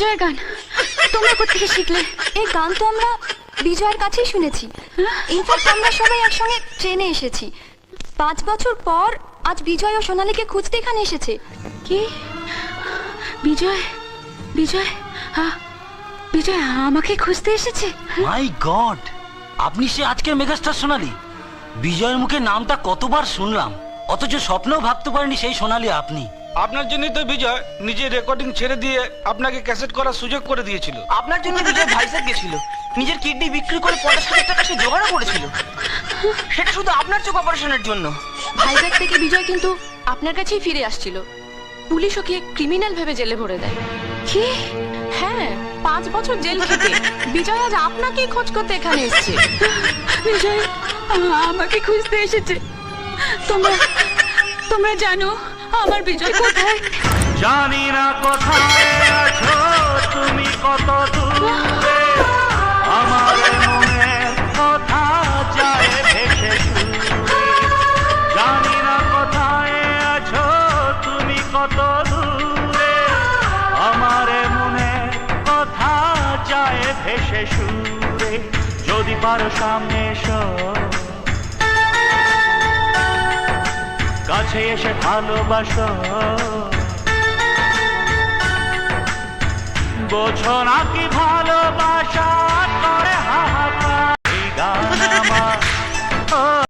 বিজয়ের গান তোমরা কোত্থেকে শিখলে? এই গান তো আমরা বিজয়ের কাছেই শুনেছি। ইনফ্যাক্ট আমরা সবাই একসঙ্গে ট্রেনে এসেছি। 5 বছর পর আজ বিজয় ও সোনালীকে খুঁজতে এখানে এসেছে। কি? বিজয় বিজয় বিজয় আমাকে খুঁজতে এসেছে? মাই গড, আপনি সে আজকের মেগাস্টার সোনালী। বিজয়ের মুখে নামটা কতবার শুনলাম, অথচ স্বপ্নেও ভাবতে পারিনি সেই সোনালী আপনি। আপনার জন্যই তো বিজয় নিজের রেকর্ডিং ছেড়ে দিয়ে আপনাকে ক্যাসেট করার সুযোগ করে দিয়েছিল। আপনার জন্য বিজয় ভাইজাগ গেছিল, নিজের কিডনি বিক্রি করে 50,000 টাকা সে জোগাড় করেছিল, সেটা শুধু আপনার চোখ অপারেশনের জন্য। ভাইজ্যাক থেকে বিজয় কিন্তু আপনার কাছেই ফিরে আসছিল। পুলিশ ওকে ক্রিমিনাল ভেবে জেলে ভরে দেয়। কি? হ্যাঁ, 5 বছর জেল খেটে বিজয় আজ আপনাকেই খোঁজ করতে এখানে এসেছে। বিজয় আমাকে খুঁজতে এসেছে। তোমরা তোমরা জানো আমার বিজয় কোথায়? জানি না কোথায় আছো তুমি, কত দূরে আমার মনের কথা যায় ভেসে সুরে। জানি না কোথায় আছো তুমি, কত দূরে আমার মনের কথা যায় ভেসে সুরে। যদি পারো সামনে এসো, কাছে এসে ভালোবাসো, বোঝো না কি ভালোবাসা